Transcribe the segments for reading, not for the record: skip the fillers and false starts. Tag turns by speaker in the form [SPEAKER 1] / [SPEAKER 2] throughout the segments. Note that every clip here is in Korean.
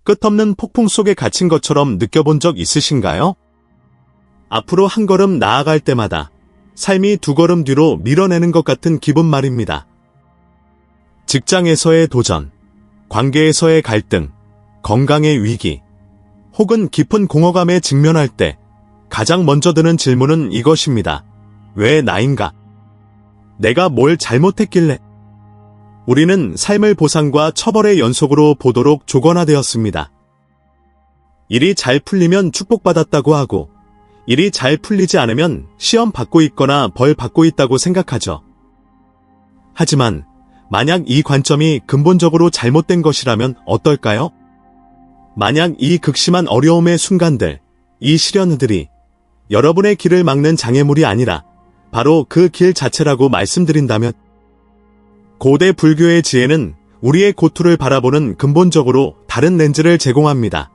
[SPEAKER 1] 끝없는 폭풍 속에 갇힌 것처럼 느껴본 적 있으신가요? 앞으로 한 걸음 나아갈 때마다 삶이 두 걸음 뒤로 밀어내는 것 같은 기분 말입니다. 직장에서의 도전, 관계에서의 갈등, 건강의 위기, 혹은 깊은 공허감에 직면할 때 가장 먼저 드는 질문은 이것입니다. 왜 나인가? 내가 뭘 잘못했길래? 우리는 삶을 보상과 처벌의 연속으로 보도록 조건화되었습니다. 일이 잘 풀리면 축복받았다고 하고, 일이 잘 풀리지 않으면 시험 받고 있거나 벌 받고 있다고 생각하죠. 하지만 만약 이 관점이 근본적으로 잘못된 것이라면 어떨까요? 만약 이 극심한 어려움의 순간들, 이 시련들이 여러분의 길을 막는 장애물이 아니라 바로 그 길 자체라고 말씀드린다면, 고대 불교의 지혜는 우리의 고투를 바라보는 근본적으로 다른 렌즈를 제공합니다.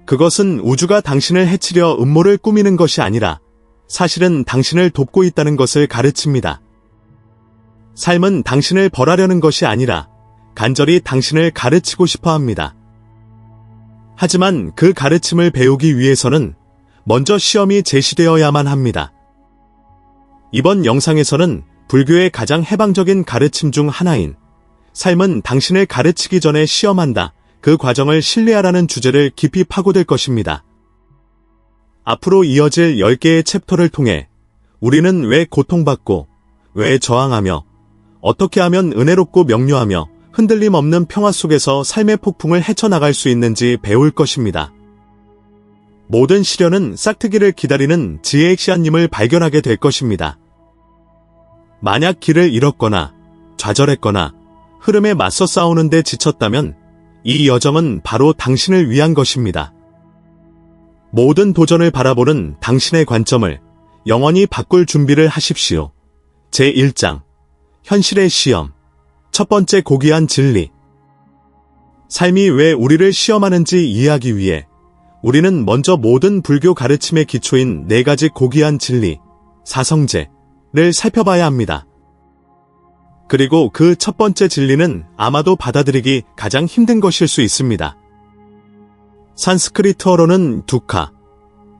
[SPEAKER 1] 그것은 우주가 당신을 해치려 음모를 꾸미는 것이 아니라 사실은 당신을 돕고 있다는 것을 가르칩니다. 삶은 당신을 벌하려는 것이 아니라 간절히 당신을 가르치고 싶어 합니다. 하지만 그 가르침을 배우기 위해서는 먼저 시험이 제시되어야만 합니다. 이번 영상에서는 불교의 가장 해방적인 가르침 중 하나인 삶은 당신을 가르치기 전에 시험한다, 그 과정을 신뢰하라는 주제를 깊이 파고들 것입니다. 앞으로 이어질 10개의 챕터를 통해 우리는 왜 고통받고, 왜 저항하며, 어떻게 하면 은혜롭고 명료하며 흔들림 없는 평화 속에서 삶의 폭풍을 헤쳐나갈 수 있는지 배울 것입니다. 모든 시련은 싹트기를 기다리는 지혜의 씨앗님을 발견하게 될 것입니다. 만약 길을 잃었거나 좌절했거나 흐름에 맞서 싸우는데 지쳤다면 이 여정은 바로 당신을 위한 것입니다. 모든 도전을 바라보는 당신의 관점을 영원히 바꿀 준비를 하십시오. 제1장 현실의 시험. 첫 번째 고귀한 진리. 삶이 왜 우리를 시험하는지 이해하기 위해 우리는 먼저 모든 불교 가르침의 기초인 4가지 고귀한 진리, 사성제를 살펴봐야 합니다. 그리고 그 첫 번째 진리는 아마도 받아들이기 가장 힘든 것일 수 있습니다. 산스크리트어로는 두카,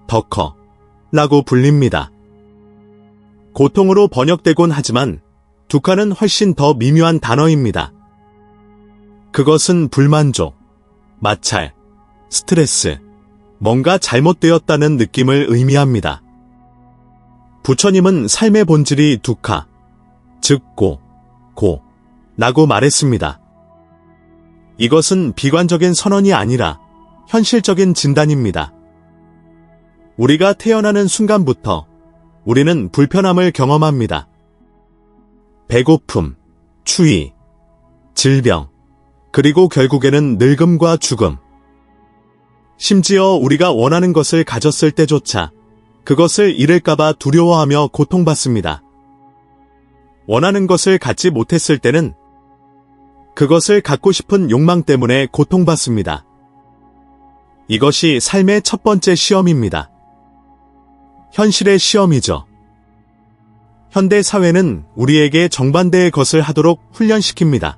[SPEAKER 1] 덕허라고 불립니다. 고통으로 번역되곤 하지만 두카는 훨씬 더 미묘한 단어입니다. 그것은 불만족, 마찰, 스트레스, 뭔가 잘못되었다는 느낌을 의미합니다. 부처님은 삶의 본질이 두카, 즉 고라고 말했습니다. 이것은 비관적인 선언이 아니라 현실적인 진단입니다. 우리가 태어나는 순간부터 우리는 불편함을 경험합니다. 배고픔, 추위, 질병, 그리고 결국에는 늙음과 죽음. 심지어 우리가 원하는 것을 가졌을 때조차 그것을 잃을까봐 두려워하며 고통받습니다. 원하는 것을 갖지 못했을 때는 그것을 갖고 싶은 욕망 때문에 고통받습니다. 이것이 삶의 첫 번째 시험입니다. 현실의 시험이죠. 현대 사회는 우리에게 정반대의 것을 하도록 훈련시킵니다.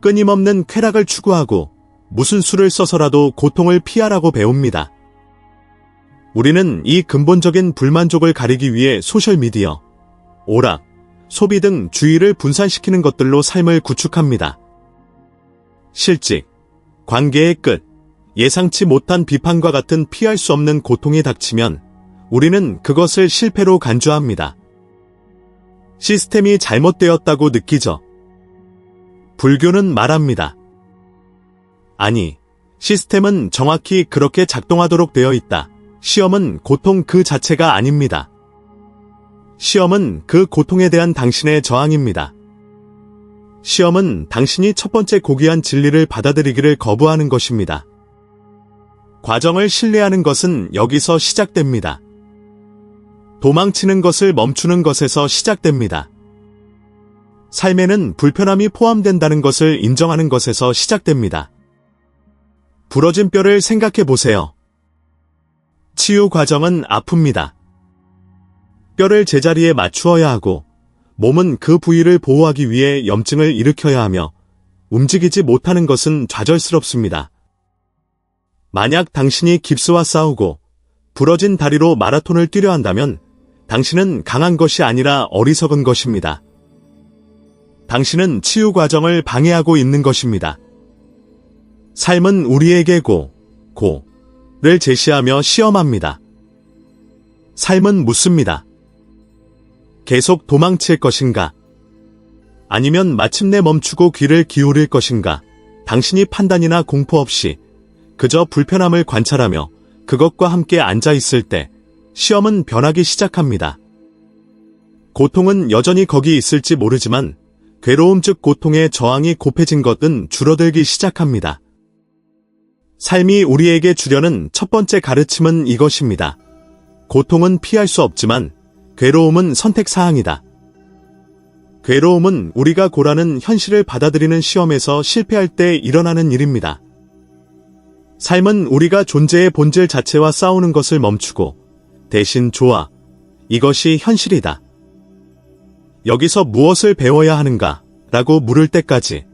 [SPEAKER 1] 끊임없는 쾌락을 추구하고 무슨 수를 써서라도 고통을 피하라고 배웁니다. 우리는 이 근본적인 불만족을 가리기 위해 소셜미디어, 오락, 소비 등 주의를 분산시키는 것들로 삶을 구축합니다. 실직, 관계의 끝, 예상치 못한 비판과 같은 피할 수 없는 고통이 닥치면 우리는 그것을 실패로 간주합니다. 시스템이 잘못되었다고 느끼죠. 불교는 말합니다. 아니, 시스템은 정확히 그렇게 작동하도록 되어 있다. 시험은 고통 그 자체가 아닙니다. 시험은 그 고통에 대한 당신의 저항입니다. 시험은 당신이 첫 번째 고귀한 진리를 받아들이기를 거부하는 것입니다. 과정을 신뢰하는 것은 여기서 시작됩니다. 도망치는 것을 멈추는 것에서 시작됩니다. 삶에는 불편함이 포함된다는 것을 인정하는 것에서 시작됩니다. 부러진 뼈를 생각해 보세요. 치유 과정은 아픕니다. 뼈를 제자리에 맞추어야 하고 몸은 그 부위를 보호하기 위해 염증을 일으켜야 하며 움직이지 못하는 것은 좌절스럽습니다. 만약 당신이 깁스와 싸우고 부러진 다리로 마라톤을 뛰려 한다면 당신은 강한 것이 아니라 어리석은 것입니다. 당신은 치유 과정을 방해하고 있는 것입니다. 삶은 우리에게 고를 제시하며 시험합니다. 삶은 묻습니다. 계속 도망칠 것인가? 아니면 마침내 멈추고 귀를 기울일 것인가? 당신이 판단이나 공포 없이 그저 불편함을 관찰하며 그것과 함께 앉아 있을 때 시험은 변하기 시작합니다. 고통은 여전히 거기 있을지 모르지만 괴로움 즉 고통의 저항이 곱해진 것은 줄어들기 시작합니다. 삶이 우리에게 주려는 첫 번째 가르침은 이것입니다. 고통은 피할 수 없지만 괴로움은 선택사항이다. 괴로움은 우리가 고라는 현실을 받아들이는 시험에서 실패할 때 일어나는 일입니다. 삶은 우리가 존재의 본질 자체와 싸우는 것을 멈추고 대신 좋아, 이것이 현실이다. 여기서 무엇을 배워야 하는가? 라고 물을 때까지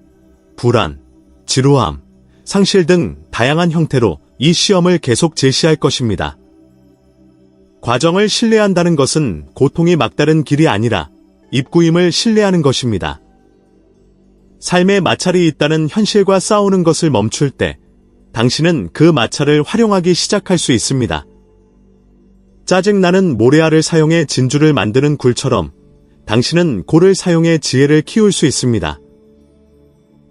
[SPEAKER 1] 불안, 지루함, 상실 등 다양한 형태로 이 시험을 계속 제시할 것입니다. 과정을 신뢰한다는 것은 고통이 막다른 길이 아니라 입구임을 신뢰하는 것입니다. 삶에 마찰이 있다는 현실과 싸우는 것을 멈출 때 당신은 그 마찰을 활용하기 시작할 수 있습니다. 짜증나는 모래알을 사용해 진주를 만드는 굴처럼 당신은 고를 사용해 지혜를 키울 수 있습니다.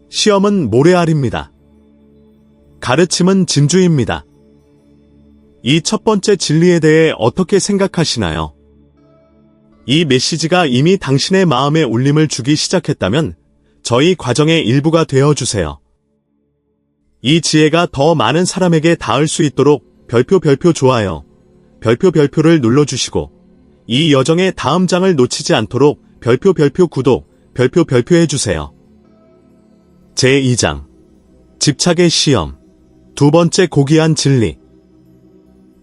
[SPEAKER 1] 시험은 모래알입니다. 가르침은 진주입니다. 이 첫 번째 진리에 대해 어떻게 생각하시나요? 이 메시지가 이미 당신의 마음에 울림을 주기 시작했다면 저희 과정의 일부가 되어주세요. 이 지혜가 더 많은 사람에게 닿을 수 있도록 별표 좋아요, 별표를 눌러주시고 이 여정의 다음 장을 놓치지 않도록 별표 구독, 별표 해주세요. 제2장 집착의 시험 두 번째 고귀한 진리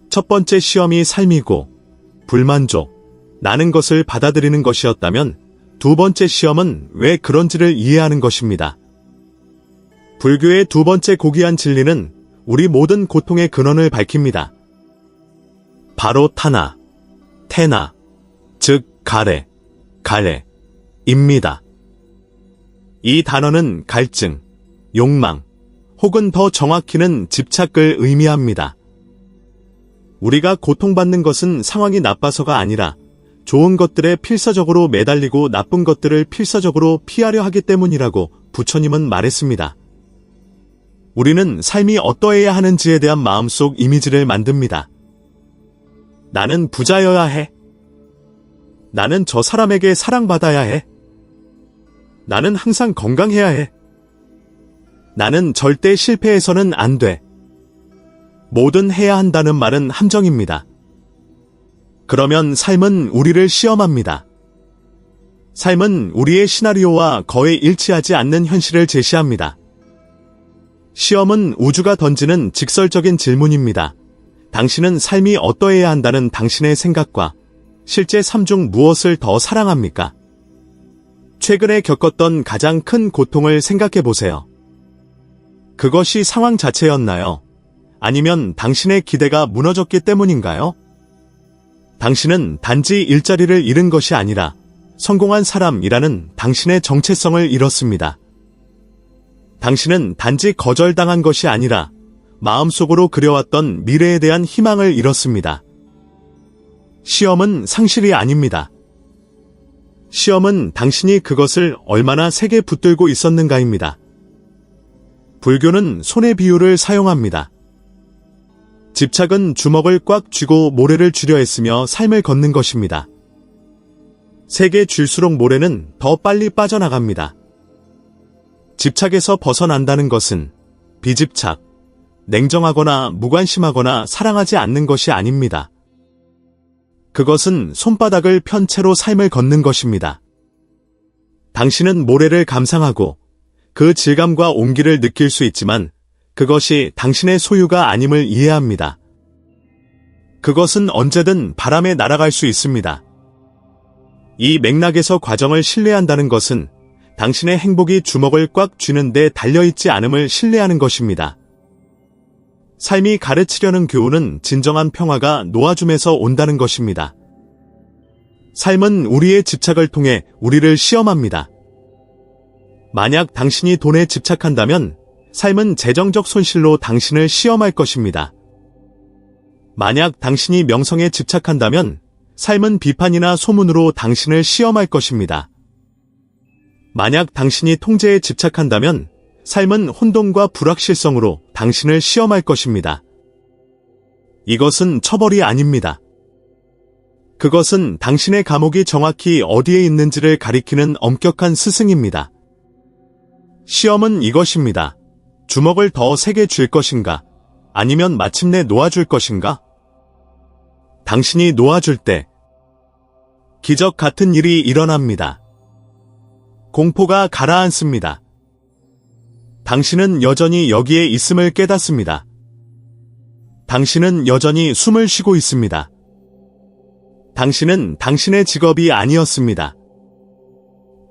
[SPEAKER 1] 첫 번째 시험이 삶이고 불만족, 나는 것을 받아들이는 것이었다면 두 번째 시험은 왜 그런지를 이해하는 것입니다. 불교의 두 번째 고귀한 진리는 우리 모든 고통의 근원을 밝힙니다. 바로 타나, 태나, 즉 가래입니다. 이 단어는 갈증, 욕망, 혹은 더 정확히는 집착을 의미합니다. 우리가 고통받는 것은 상황이 나빠서가 아니라 좋은 것들에 필사적으로 매달리고 나쁜 것들을 필사적으로 피하려 하기 때문이라고 부처님은 말했습니다. 우리는 삶이 어떠해야 하는지에 대한 마음속 이미지를 만듭니다. 나는 부자여야 해. 나는 저 사람에게 사랑받아야 해. 나는 항상 건강해야 해. 나는 절대 실패해서는 안 돼. 뭐든 해야 한다는 말은 함정입니다. 그러면 삶은 우리를 시험합니다. 삶은 우리의 시나리오와 거의 일치하지 않는 현실을 제시합니다. 시험은 우주가 던지는 직설적인 질문입니다. 당신은 삶이 어떠해야 한다는 당신의 생각과 실제 삶 중 무엇을 더 사랑합니까? 최근에 겪었던 가장 큰 고통을 생각해 보세요. 그것이 상황 자체였나요? 아니면 당신의 기대가 무너졌기 때문인가요? 당신은 단지 일자리를 잃은 것이 아니라 성공한 사람이라는 당신의 정체성을 잃었습니다. 당신은 단지 거절당한 것이 아니라 마음속으로 그려왔던 미래에 대한 희망을 잃었습니다. 시험은 상실이 아닙니다. 시험은 당신이 그것을 얼마나 세게 붙들고 있었는가입니다. 불교는 손의 비유를 사용합니다. 집착은 주먹을 꽉 쥐고 모래를 쥐려 했으며 삶을 걷는 것입니다. 세게 쥘수록 모래는 더 빨리 빠져나갑니다. 집착에서 벗어난다는 것은 비집착, 냉정하거나 무관심하거나 사랑하지 않는 것이 아닙니다. 그것은 손바닥을 편 채로 삶을 걷는 것입니다. 당신은 모래를 감상하고 그 질감과 온기를 느낄 수 있지만 그것이 당신의 소유가 아님을 이해합니다. 그것은 언제든 바람에 날아갈 수 있습니다. 이 맥락에서 과정을 신뢰한다는 것은 당신의 행복이 주먹을 꽉 쥐는데 달려있지 않음을 신뢰하는 것입니다. 삶이 가르치려는 교훈은 진정한 평화가 놓아줌에서 온다는 것입니다. 삶은 우리의 집착을 통해 우리를 시험합니다. 만약 당신이 돈에 집착한다면 삶은 재정적 손실로 당신을 시험할 것입니다. 만약 당신이 명성에 집착한다면 삶은 비판이나 소문으로 당신을 시험할 것입니다. 만약 당신이 통제에 집착한다면 삶은 혼돈과 불확실성으로 당신을 시험할 것입니다. 이것은 처벌이 아닙니다. 그것은 당신의 감옥이 정확히 어디에 있는지를 가리키는 엄격한 스승입니다. 시험은 이것입니다. 주먹을 더 세게 쥘 것인가? 아니면 마침내 놓아줄 것인가? 당신이 놓아줄 때 기적 같은 일이 일어납니다. 공포가 가라앉습니다. 당신은 여전히 여기에 있음을 깨닫습니다. 당신은 여전히 숨을 쉬고 있습니다. 당신은 당신의 직업이 아니었습니다.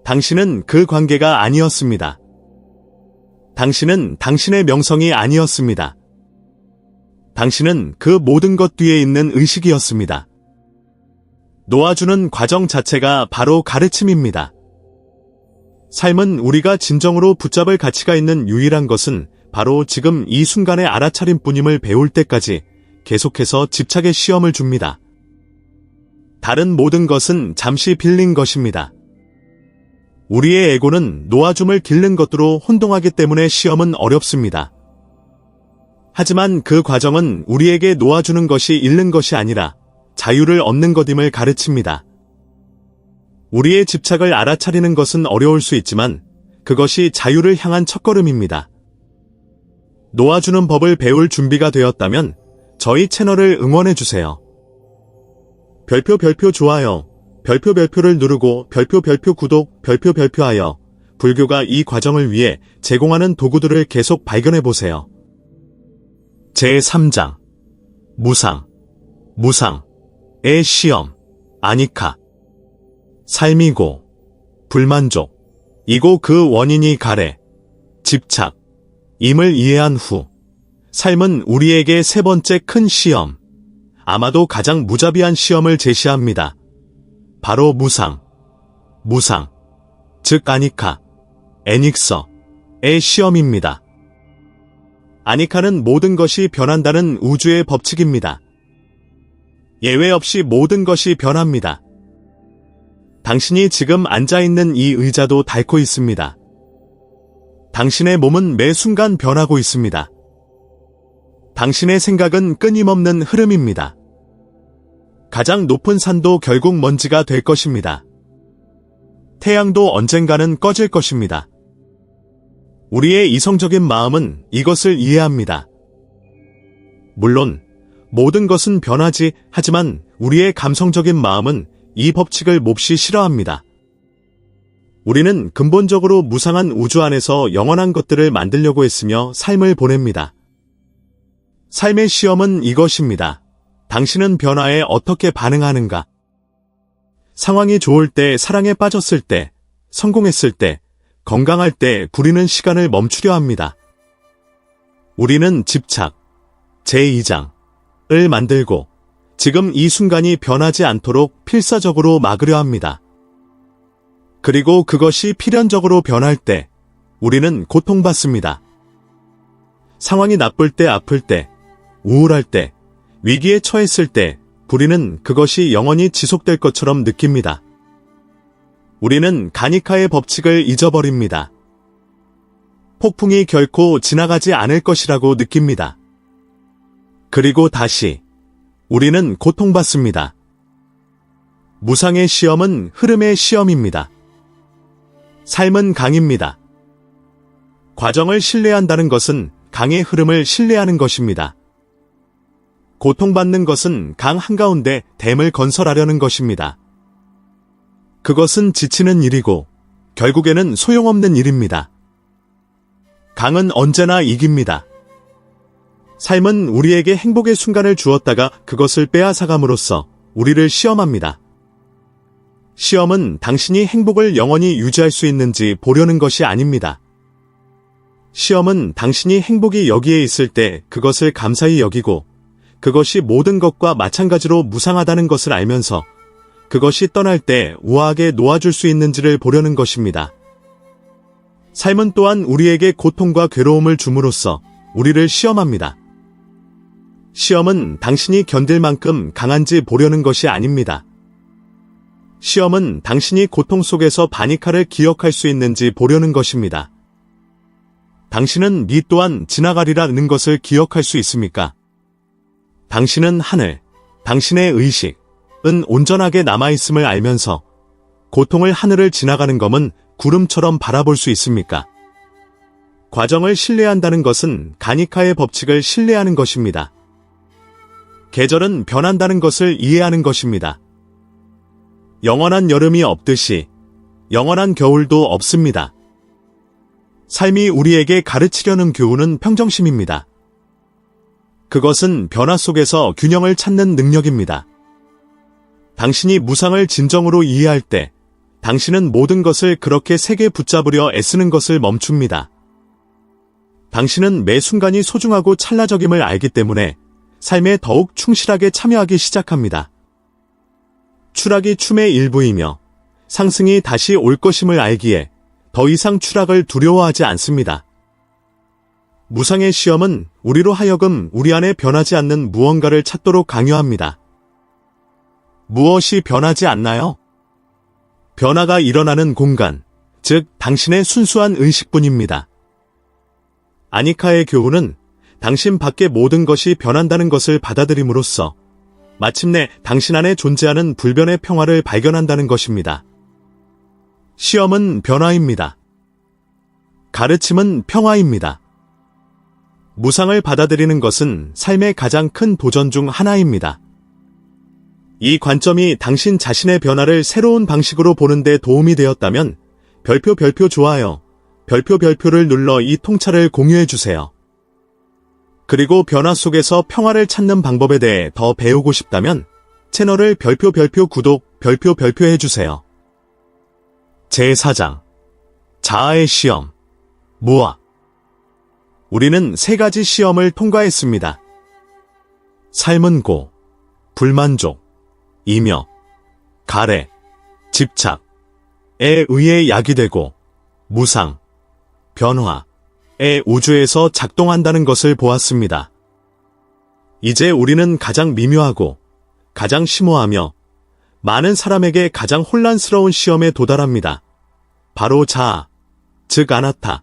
[SPEAKER 1] 당신은 그 관계가 아니었습니다. 당신은 당신의 명성이 아니었습니다. 당신은 그 모든 것 뒤에 있는 의식이었습니다. 놓아주는 과정 자체가 바로 가르침입니다. 삶은 우리가 진정으로 붙잡을 가치가 있는 유일한 것은 바로 지금 이 순간에 알아차림 뿐임을 배울 때까지 계속해서 집착의 시험을 줍니다. 다른 모든 것은 잠시 빌린 것입니다. 우리의 에고는 놓아줌을 기른 것으로 혼동하기 때문에 시험은 어렵습니다. 하지만 그 과정은 우리에게 놓아주는 것이 잃는 것이 아니라 자유를 얻는 것임을 가르칩니다. 우리의 집착을 알아차리는 것은 어려울 수 있지만 그것이 자유를 향한 첫걸음입니다. 놓아주는 법을 배울 준비가 되었다면 저희 채널을 응원해주세요. 별표 좋아요, 별표를 누르고 별표 구독, 별표하여 불교가 이 과정을 위해 제공하는 도구들을 계속 발견해보세요. 제3장 무상의 시험, 아니카. 삶이고 불만족, 이고 그 원인이 가래, 집착, 임을 이해한 후 삶은 우리에게 세 번째 큰 시험, 아마도 가장 무자비한 시험을 제시합니다. 바로 무상, 즉 아니카, 애닉서의 시험입니다. 아니카는 모든 것이 변한다는 우주의 법칙입니다. 예외 없이 모든 것이 변합니다. 당신이 지금 앉아있는 이 의자도 닳고 있습니다. 당신의 몸은 매 순간 변하고 있습니다. 당신의 생각은 끊임없는 흐름입니다. 가장 높은 산도 결국 먼지가 될 것입니다. 태양도 언젠가는 꺼질 것입니다. 우리의 이성적인 마음은 이것을 이해합니다. 물론 모든 것은 변하지 하지만 우리의 감성적인 마음은 이 법칙을 몹시 싫어합니다. 우리는 근본적으로 무상한 우주 안에서 영원한 것들을 만들려고 했으며 삶을 보냅니다. 삶의 시험은 이것입니다. 당신은 변화에 어떻게 반응하는가? 상황이 좋을 때, 사랑에 빠졌을 때, 성공했을 때, 건강할 때 부리는 시간을 멈추려 합니다. 우리는 집착, 제2장을 만들고 지금 이 순간이 변하지 않도록 필사적으로 막으려 합니다. 그리고 그것이 필연적으로 변할 때 우리는 고통받습니다. 상황이 나쁠 때, 아플 때, 우울할 때, 위기에 처했을 때 우리는 그것이 영원히 지속될 것처럼 느낍니다. 우리는 가니카의 법칙을 잊어버립니다. 폭풍이 결코 지나가지 않을 것이라고 느낍니다. 그리고 다시 우리는 고통받습니다. 무상의 시험은 흐름의 시험입니다. 삶은 강입니다. 과정을 신뢰한다는 것은 강의 흐름을 신뢰하는 것입니다. 고통받는 것은 강 한가운데 댐을 건설하려는 것입니다. 그것은 지치는 일이고 결국에는 소용없는 일입니다. 강은 언제나 이깁니다. 삶은 우리에게 행복의 순간을 주었다가 그것을 빼앗아감으로써 우리를 시험합니다. 시험은 당신이 행복을 영원히 유지할 수 있는지 보려는 것이 아닙니다. 시험은 당신이 행복이 여기에 있을 때 그것을 감사히 여기고 그것이 모든 것과 마찬가지로 무상하다는 것을 알면서 그것이 떠날 때 우아하게 놓아줄 수 있는지를 보려는 것입니다. 삶은 또한 우리에게 고통과 괴로움을 줌으로써 우리를 시험합니다. 시험은 당신이 견딜 만큼 강한지 보려는 것이 아닙니다. 시험은 당신이 고통 속에서 바니카를 기억할 수 있는지 보려는 것입니다. 당신은 미 또한 지나가리라는 것을 기억할 수 있습니까? 당신은 하늘, 당신의 의식은 온전하게 남아있음을 알면서 고통을 하늘을 지나가는 검은 구름처럼 바라볼 수 있습니까? 과정을 신뢰한다는 것은 가니카의 법칙을 신뢰하는 것입니다. 계절은 변한다는 것을 이해하는 것입니다. 영원한 여름이 없듯이 영원한 겨울도 없습니다. 삶이 우리에게 가르치려는 교훈은 평정심입니다. 그것은 변화 속에서 균형을 찾는 능력입니다. 당신이 무상을 진정으로 이해할 때 당신은 모든 것을 그렇게 세게 붙잡으려 애쓰는 것을 멈춥니다. 당신은 매 순간이 소중하고 찰나적임을 알기 때문에 삶에 더욱 충실하게 참여하기 시작합니다. 추락이 춤의 일부이며 상승이 다시 올 것임을 알기에 더 이상 추락을 두려워하지 않습니다. 무상의 시험은 우리로 하여금 우리 안에 변하지 않는 무언가를 찾도록 강요합니다. 무엇이 변하지 않나요? 변화가 일어나는 공간, 즉 당신의 순수한 의식뿐입니다. 아니카의 교훈은 당신 밖의 모든 것이 변한다는 것을 받아들임으로써 마침내 당신 안에 존재하는 불변의 평화를 발견한다는 것입니다. 시험은 변화입니다. 가르침은 평화입니다. 무상을 받아들이는 것은 삶의 가장 큰 도전 중 하나입니다. 이 관점이 당신 자신의 변화를 새로운 방식으로 보는 데 도움이 되었다면 별표 좋아요, 별표를 눌러 이 통찰을 공유해 주세요. 그리고 변화 속에서 평화를 찾는 방법에 대해 더 배우고 싶다면 채널을 별표 구독, 별표 해주세요. 제4장 자아의 시험 무아. 우리는 3가지 시험을 통과했습니다. 삶은 고, 불만족, 이며, 가래, 집착에 의해 야기되고 무상, 변화의 우주에서 작동한다는 것을 보았습니다. 이제 우리는 가장 미묘하고 가장 심오하며 많은 사람에게 가장 혼란스러운 시험에 도달합니다. 바로 자아, 즉 아나타,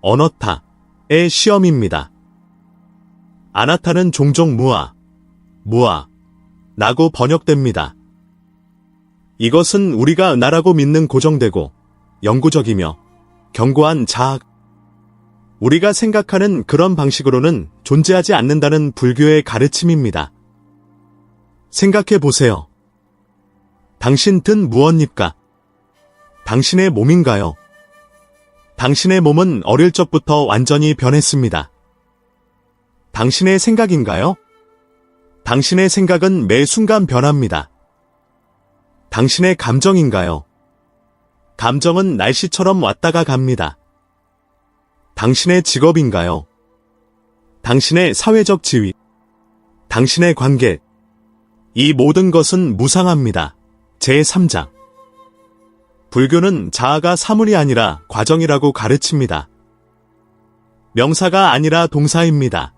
[SPEAKER 1] 어너타의 시험입니다. 아나타는 종종 무아라고 번역됩니다. 이것은 우리가 나라고 믿는 고정되고 영구적이며 견고한 자아, 우리가 생각하는 그런 방식으로는 존재하지 않는다는 불교의 가르침입니다. 생각해 보세요. 당신 든 무엇입니까? 당신의 몸인가요? 당신의 몸은 어릴 적부터 완전히 변했습니다. 당신의 생각인가요? 당신의 생각은 매 순간 변합니다. 당신의 감정인가요? 감정은 날씨처럼 왔다가 갑니다. 당신의 직업인가요? 당신의 사회적 지위, 당신의 관계, 이 모든 것은 무상합니다. 제3장 불교는 자아가 사물이 아니라 과정이라고 가르칩니다. 명사가 아니라 동사입니다.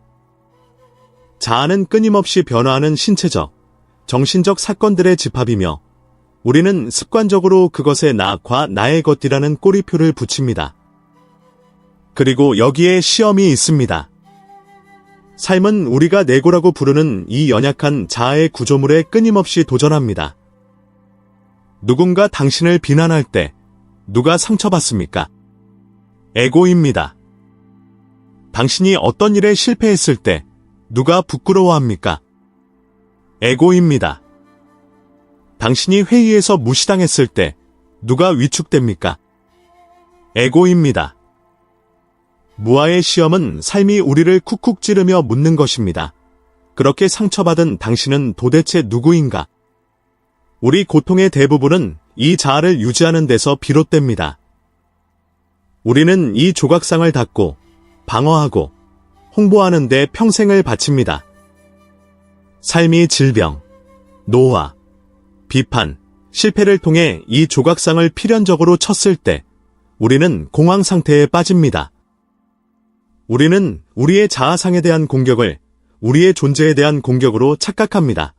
[SPEAKER 1] 자아는 끊임없이 변화하는 신체적, 정신적 사건들의 집합이며 우리는 습관적으로 그것에 나과 나의 것이라는 꼬리표를 붙입니다. 그리고 여기에 시험이 있습니다. 삶은 우리가 내고라고 부르는 이 연약한 자아의 구조물에 끊임없이 도전합니다. 누군가 당신을 비난할 때 누가 상처받습니까? 에고입니다. 당신이 어떤 일에 실패했을 때 누가 부끄러워합니까? 에고입니다. 당신이 회의에서 무시당했을 때 누가 위축됩니까? 에고입니다. 무아의 시험은 삶이 우리를 쿡쿡 찌르며 묻는 것입니다. 그렇게 상처받은 당신은 도대체 누구인가? 우리 고통의 대부분은 이 자아를 유지하는 데서 비롯됩니다. 우리는 이 조각상을 닫고 방어하고 홍보하는 데 평생을 바칩니다. 삶이 질병, 노화, 비판, 실패를 통해 이 조각상을 필연적으로 쳤을 때 우리는 공황 상태에 빠집니다. 우리는 우리의 자아상에 대한 공격을 우리의 존재에 대한 공격으로 착각합니다.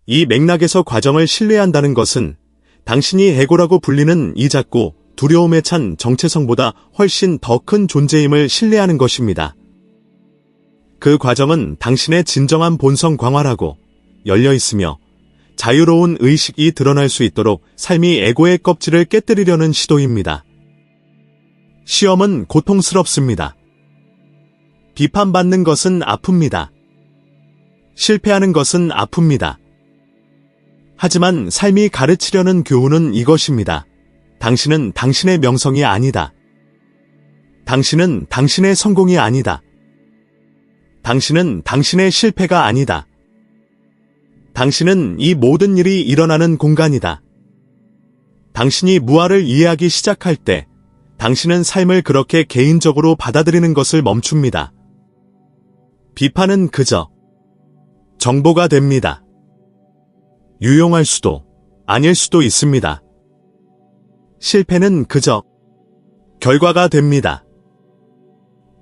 [SPEAKER 1] 이 맥락에서 과정을 신뢰한다는 것은 당신이 에고라고 불리는 이 작고 두려움에 찬 정체성보다 훨씬 더 큰 존재임을 신뢰하는 것입니다. 그 과정은 당신의 진정한 본성 광활하고 열려 있으며 자유로운 의식이 드러날 수 있도록 삶이 에고의 껍질을 깨뜨리려는 시도입니다. 시험은 고통스럽습니다. 비판받는 것은 아픕니다. 실패하는 것은 아픕니다. 하지만 삶이 가르치려는 교훈은 이것입니다. 당신은 당신의 명성이 아니다. 당신은 당신의 성공이 아니다. 당신은 당신의 실패가 아니다. 당신은 이 모든 일이 일어나는 공간이다. 당신이 무아를 이해하기 시작할 때 당신은 삶을 그렇게 개인적으로 받아들이는 것을 멈춥니다. 비판은 그저 정보가 됩니다. 유용할 수도 아닐 수도 있습니다. 실패는 그저 결과가 됩니다.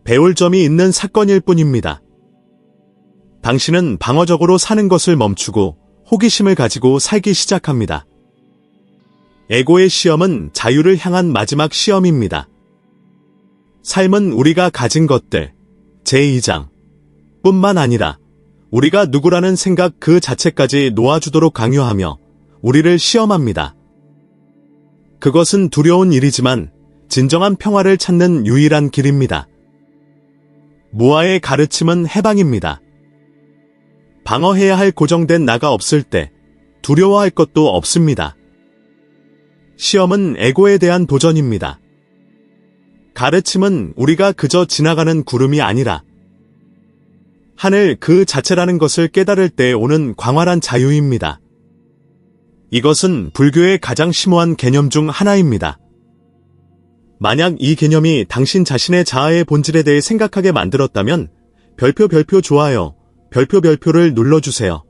[SPEAKER 1] 배울 점이 있는 사건일 뿐입니다. 당신은 방어적으로 사는 것을 멈추고 호기심을 가지고 살기 시작합니다. 에고의 시험은 자유를 향한 마지막 시험입니다. 삶은 우리가 가진 것들, 제2장 뿐만 아니라 우리가 누구라는 생각 그 자체까지 놓아주도록 강요하며 우리를 시험합니다. 그것은 두려운 일이지만 진정한 평화를 찾는 유일한 길입니다. 무아의 가르침은 해방입니다. 방어해야 할 고정된 나가 없을 때 두려워할 것도 없습니다. 시험은 에고에 대한 도전입니다. 가르침은 우리가 그저 지나가는 구름이 아니라 하늘 그 자체라는 것을 깨달을 때 오는 광활한 자유입니다. 이것은 불교의 가장 심오한 개념 중 하나입니다. 만약 이 개념이 당신 자신의 자아의 본질에 대해 생각하게 만들었다면 별표 좋아요, 별표를 눌러주세요.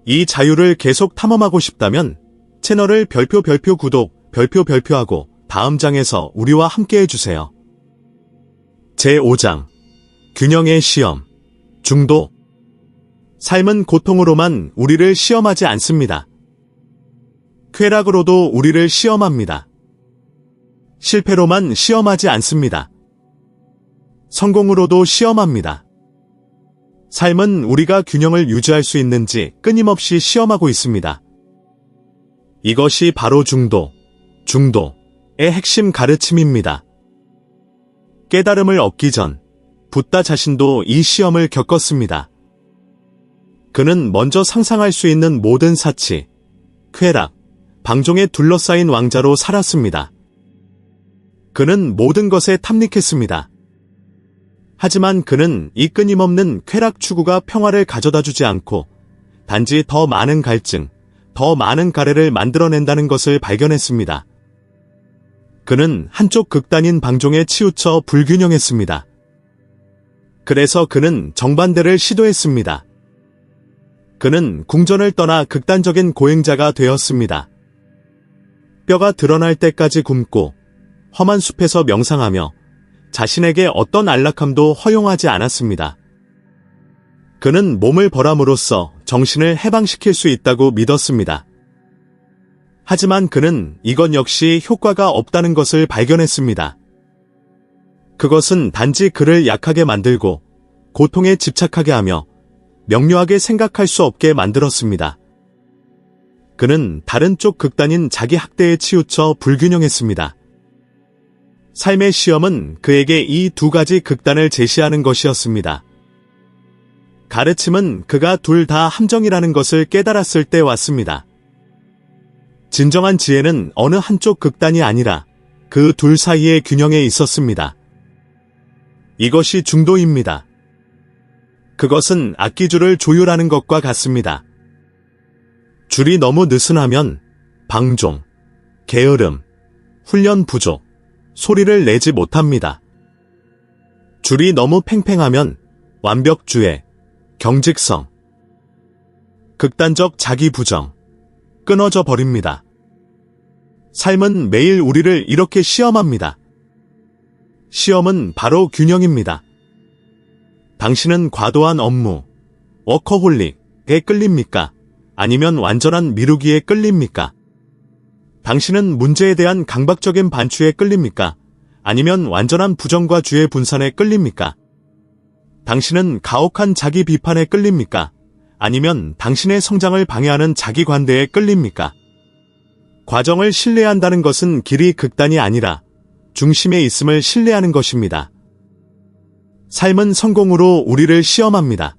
[SPEAKER 1] 이 자유를 계속 탐험하고 싶다면 채널을 별표 구독, 별표하고 다음 장에서 우리와 함께 해주세요. 제5장 균형의 시험 중도 삶은 고통으로만 우리를 시험하지 않습니다. 쾌락으로도 우리를 시험합니다. 실패로만 시험하지 않습니다. 성공으로도 시험합니다. 삶은 우리가 균형을 유지할 수 있는지 끊임없이 시험하고 있습니다. 이것이 바로 중도의 핵심 가르침입니다. 깨달음을 얻기 전 붓다 자신도 이 시험을 겪었습니다. 그는 먼저 상상할 수 있는 모든 사치, 쾌락, 방종에 둘러싸인 왕자로 살았습니다. 그는 모든 것에 탐닉했습니다. 하지만 그는 이 끊임없는 쾌락 추구가 평화를 가져다주지 않고 단지 더 많은 갈증, 더 많은 가래를 만들어낸다는 것을 발견했습니다. 그는 한쪽 극단인 방종에 치우쳐 불균형했습니다. 그래서 그는 정반대를 시도했습니다. 그는 궁전을 떠나 극단적인 고행자가 되었습니다. 뼈가 드러날 때까지 굶고 험한 숲에서 명상하며 자신에게 어떤 안락함도 허용하지 않았습니다. 그는 몸을 벌함으로써 정신을 해방시킬 수 있다고 믿었습니다. 하지만 그는 이것 역시 효과가 없다는 것을 발견했습니다. 그것은 단지 그를 약하게 만들고 고통에 집착하게 하며 명료하게 생각할 수 없게 만들었습니다. 그는 다른 쪽 극단인 자기 학대에 치우쳐 불균형했습니다. 삶의 시험은 그에게 이 두 가지 극단을 제시하는 것이었습니다. 가르침은 그가 둘 다 함정이라는 것을 깨달았을 때 왔습니다. 진정한 지혜는 어느 한쪽 극단이 아니라 그 둘 사이의 균형에 있었습니다. 이것이 중도입니다. 그것은 악기줄을 조율하는 것과 같습니다. 줄이 너무 느슨하면 방종, 게으름, 훈련 부족, 소리를 내지 못합니다. 줄이 너무 팽팽하면 완벽주의, 경직성, 극단적 자기 부정, 끊어져 버립니다. 삶은 매일 우리를 이렇게 시험합니다. 시험은 바로 균형입니다. 당신은 과도한 업무, 워커홀릭에 끌립니까? 아니면 완전한 미루기에 끌립니까? 당신은 문제에 대한 강박적인 반추에 끌립니까? 아니면 완전한 부정과 주의 분산에 끌립니까? 당신은 가혹한 자기 비판에 끌립니까? 아니면 당신의 성장을 방해하는 자기 관대에 끌립니까? 과정을 신뢰한다는 것은 길이 극단이 아니라 중심에 있음을 신뢰하는 것입니다. 삶은 성공으로 우리를 시험합니다.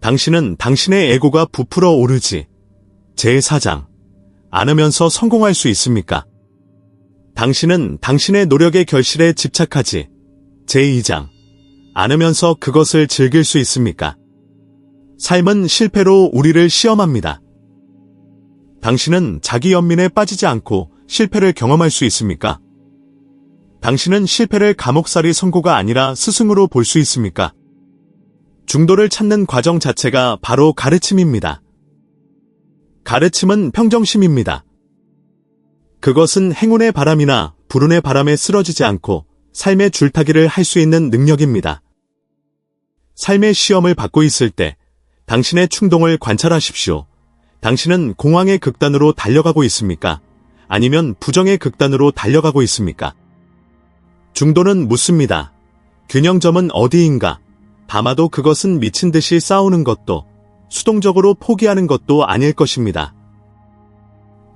[SPEAKER 1] 당신은 당신의 에고가 부풀어 오르지 제4장 않으면서 성공할 수 있습니까? 당신은 당신의 노력의 결실에 집착하지 제2장 않으면서 그것을 즐길 수 있습니까? 삶은 실패로 우리를 시험합니다. 당신은 자기 연민에 빠지지 않고 실패를 경험할 수 있습니까? 당신은 실패를 감옥살이 선고가 아니라 스승으로 볼 수 있습니까? 중도를 찾는 과정 자체가 바로 가르침입니다. 가르침은 평정심입니다. 그것은 행운의 바람이나 불운의 바람에 쓰러지지 않고 삶의 줄타기를 할 수 있는 능력입니다. 삶의 시험을 받고 있을 때 당신의 충동을 관찰하십시오. 당신은 공황의 극단으로 달려가고 있습니까? 아니면 부정의 극단으로 달려가고 있습니까? 중도는 묻습니다. 균형점은 어디인가? 아마도 그것은 미친 듯이 싸우는 것도 수동적으로 포기하는 것도 아닐 것입니다.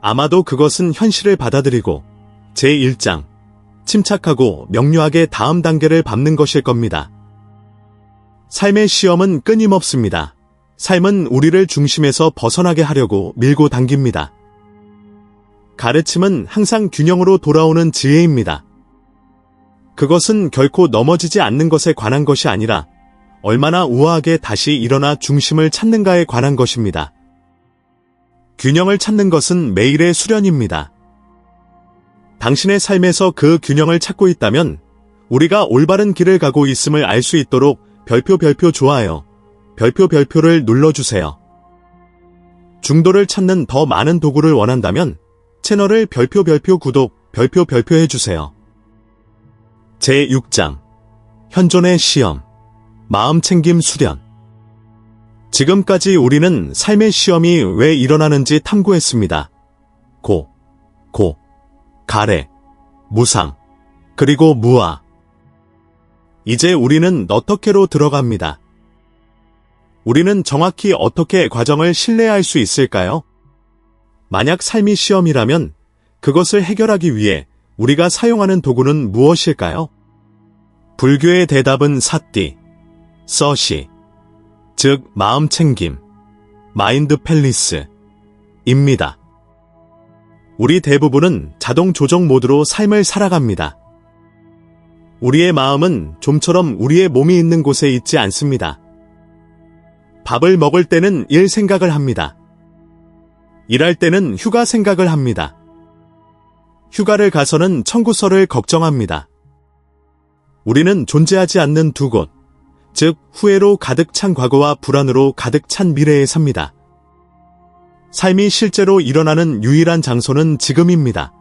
[SPEAKER 1] 아마도 그것은 현실을 받아들이고 제1장 침착하고 명료하게 다음 단계를 밟는 것일 겁니다. 삶의 시험은 끊임없습니다. 삶은 우리를 중심에서 벗어나게 하려고 밀고 당깁니다. 가르침은 항상 균형으로 돌아오는 지혜입니다. 그것은 결코 넘어지지 않는 것에 관한 것이 아니라 얼마나 우아하게 다시 일어나 중심을 찾는가에 관한 것입니다. 균형을 찾는 것은 매일의 수련입니다. 당신의 삶에서 그 균형을 찾고 있다면 우리가 올바른 길을 가고 있음을 알 수 있도록 별표 좋아요, 별표를 눌러주세요. 중도를 찾는 더 많은 도구를 원한다면 채널을 별표 구독, 별표 해주세요. 제6장 현존의 시험, 마음챙김 수련. 지금까지 우리는 삶의 시험이 왜 일어나는지 탐구했습니다. 고, 가래, 무상, 그리고 무아. 이제 우리는 어떻게로 들어갑니다. 우리는 정확히 어떻게 과정을 신뢰할 수 있을까요? 만약 삶이 시험이라면 그것을 해결하기 위해 우리가 사용하는 도구는 무엇일까요? 불교의 대답은 사띠, 서시, 즉 마음챙김, 마인드 팰리스입니다. 우리 대부분은 자동 조정 모드로 삶을 살아갑니다. 우리의 마음은 좀처럼 우리의 몸이 있는 곳에 있지 않습니다. 밥을 먹을 때는 일 생각을 합니다. 일할 때는 휴가 생각을 합니다. 휴가를 가서는 청구서를 걱정합니다. 우리는 존재하지 않는 두 곳, 즉 후회로 가득 찬 과거와 불안으로 가득 찬 미래에 삽니다. 삶이 실제로 일어나는 유일한 장소는 지금입니다.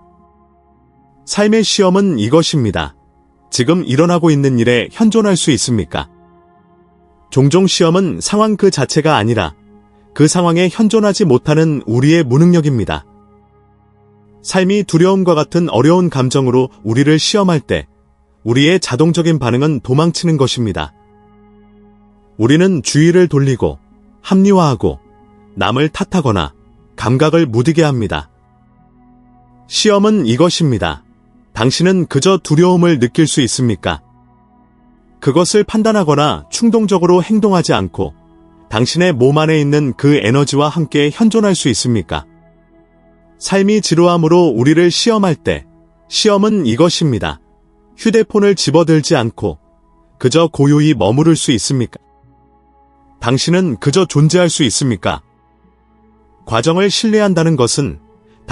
[SPEAKER 1] 삶의 시험은 이것입니다. 지금 일어나고 있는 일에 현존할 수 있습니까? 종종 시험은 상황 그 자체가 아니라 그 상황에 현존하지 못하는 우리의 무능력입니다. 삶이 두려움과 같은 어려운 감정으로 우리를 시험할 때 우리의 자동적인 반응은 도망치는 것입니다. 우리는 주의를 돌리고 합리화하고 남을 탓하거나 감각을 무디게 합니다. 시험은 이것입니다. 당신은 그저 두려움을 느낄 수 있습니까? 그것을 판단하거나 충동적으로 행동하지 않고 당신의 몸 안에 있는 그 에너지와 함께 현존할 수 있습니까? 삶이 지루함으로 우리를 시험할 때 시험은 이것입니다. 휴대폰을 집어들지 않고 그저 고요히 머무를 수 있습니까? 당신은 그저 존재할 수 있습니까? 과정을 신뢰한다는 것은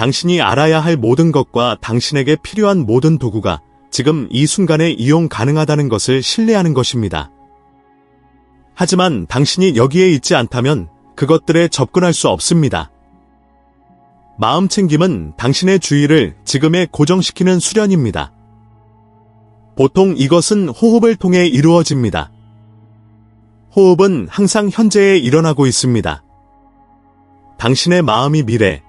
[SPEAKER 1] 당신이 알아야 할 모든 것과 당신에게 필요한 모든 도구가 지금 이 순간에 이용 가능하다는 것을 신뢰하는 것입니다. 하지만 당신이 여기에 있지 않다면 그것들에 접근할 수 없습니다. 마음 챙김은 당신의 주의를 지금에 고정시키는 수련입니다. 보통 이것은 호흡을 통해 이루어집니다. 호흡은 항상 현재에 일어나고 있습니다. 당신의 마음이 미래,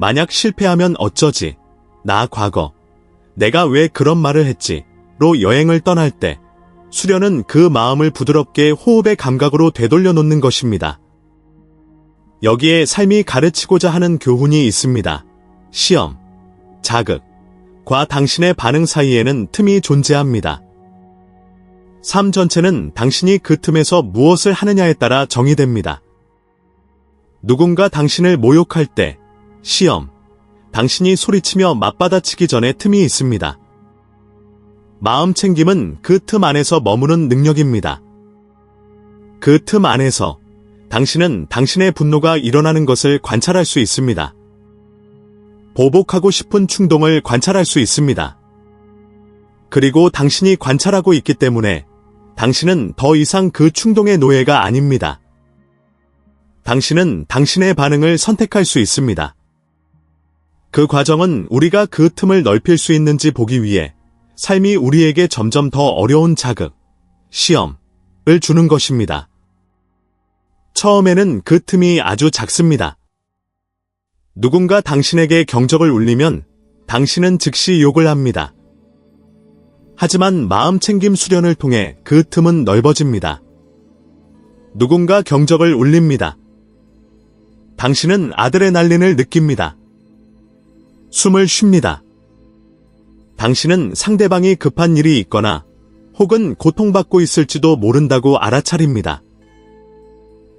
[SPEAKER 1] 만약 실패하면 어쩌지, 나 과거, 내가 왜 그런 말을 했지, 로 여행을 떠날 때, 수련은 그 마음을 부드럽게 호흡의 감각으로 되돌려 놓는 것입니다. 여기에 삶이 가르치고자 하는 교훈이 있습니다. 시험, 자극과 당신의 반응 사이에는 틈이 존재합니다. 삶 전체는 당신이 그 틈에서 무엇을 하느냐에 따라 정의됩니다. 누군가 당신을 모욕할 때, 시험, 당신이 소리치며 맞받아치기 전에 틈이 있습니다. 마음 챙김은 그 틈 안에서 머무는 능력입니다. 그 틈 안에서 당신은 당신의 분노가 일어나는 것을 관찰할 수 있습니다. 보복하고 싶은 충동을 관찰할 수 있습니다. 그리고 당신이 관찰하고 있기 때문에 당신은 더 이상 그 충동의 노예가 아닙니다. 당신은 당신의 반응을 선택할 수 있습니다. 그 과정은 우리가 그 틈을 넓힐 수 있는지 보기 위해 삶이 우리에게 점점 더 어려운 자극, 시험을 주는 것입니다. 처음에는 그 틈이 아주 작습니다. 누군가 당신에게 경적을 울리면 당신은 즉시 욕을 합니다. 하지만 마음 챙김 수련을 통해 그 틈은 넓어집니다. 누군가 경적을 울립니다. 당신은 아드레날린을 느낍니다. 숨을 쉽니다. 당신은 상대방이 급한 일이 있거나 혹은 고통받고 있을지도 모른다고 알아차립니다.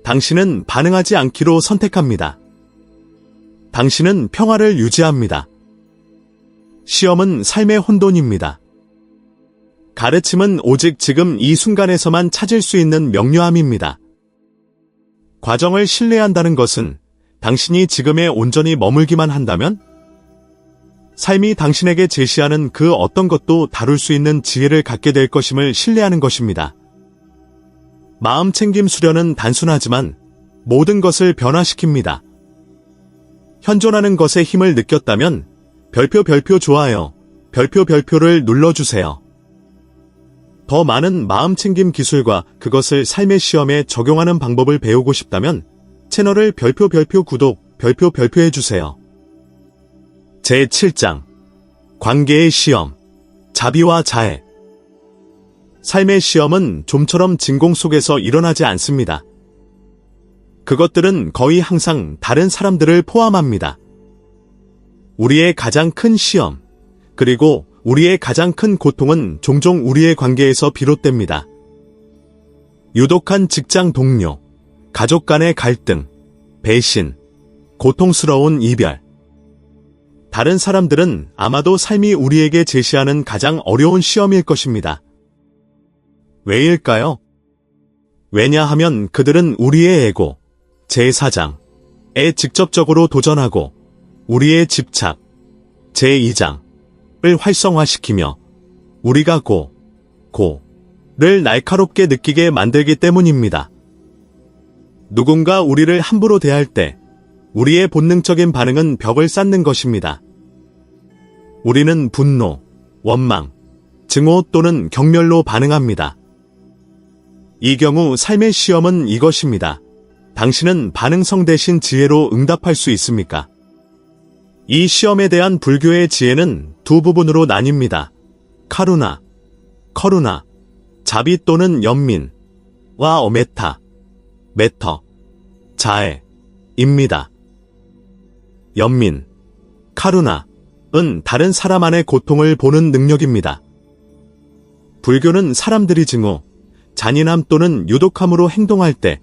[SPEAKER 1] 당신은 반응하지 않기로 선택합니다. 당신은 평화를 유지합니다. 시험은 삶의 혼돈입니다. 가르침은 오직 지금 이 순간에서만 찾을 수 있는 명료함입니다. 과정을 신뢰한다는 것은 당신이 지금에 온전히 머물기만 한다면 삶이 당신에게 제시하는 그 어떤 것도 다룰 수 있는 지혜를 갖게 될 것임을 신뢰하는 것입니다. 마음 챙김 수련은 단순하지만 모든 것을 변화시킵니다. 현존하는 것의 힘을 느꼈다면 별표 좋아요, 별표를 눌러주세요. 더 많은 마음 챙김 기술과 그것을 삶의 시험에 적용하는 방법을 배우고 싶다면 채널을 별표 구독, 별표 해주세요. 제7장 관계의 시험, 자비와 자애. 삶의 시험은 좀처럼 진공 속에서 일어나지 않습니다. 그것들은 거의 항상 다른 사람들을 포함합니다. 우리의 가장 큰 시험, 그리고 우리의 가장 큰 고통은 종종 우리의 관계에서 비롯됩니다. 유독한 직장 동료, 가족 간의 갈등, 배신, 고통스러운 이별. 다른 사람들은 아마도 삶이 우리에게 제시하는 가장 어려운 시험일 것입니다. 왜일까요? 왜냐하면 그들은 우리의 에고, 제4장에 직접적으로 도전하고 우리의 집착, 제2장을 활성화시키며 우리가 고를 날카롭게 느끼게 만들기 때문입니다. 누군가 우리를 함부로 대할 때 우리의 본능적인 반응은 벽을 쌓는 것입니다. 우리는 분노, 원망, 증오 또는 경멸로 반응합니다. 이 경우 삶의 시험은 이것입니다. 당신은 반응성 대신 지혜로 응답할 수 있습니까? 이 시험에 대한 불교의 지혜는 두 부분으로 나뉩니다. 카루나, 커루나, 자비 또는 연민과 어메타, 메터, 자애입니다. 연민, 카루나은 다른 사람 안의 고통을 보는 능력입니다. 불교는 사람들이 증오, 잔인함 또는 유독함으로 행동할 때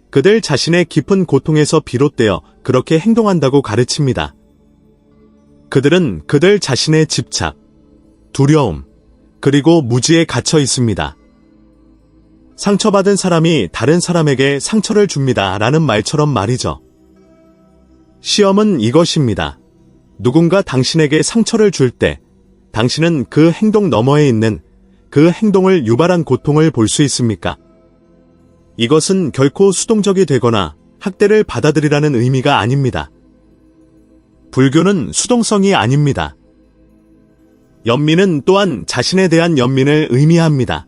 [SPEAKER 1] 그들 자신의 깊은 고통에서 비롯되어 그렇게 행동한다고 가르칩니다. 그들은 그들 자신의 집착, 두려움, 그리고 무지에 갇혀 있습니다. 상처받은 사람이 다른 사람에게 상처를 줍니다. 라는 말처럼 말이죠. 시험은 이것입니다. 누군가 당신에게 상처를 줄 때 당신은 그 행동 너머에 있는 그 행동을 유발한 고통을 볼 수 있습니까? 이것은 결코 수동적이 되거나 학대를 받아들이라는 의미가 아닙니다. 불교는 수동성이 아닙니다. 연민은 또한 자신에 대한 연민을 의미합니다.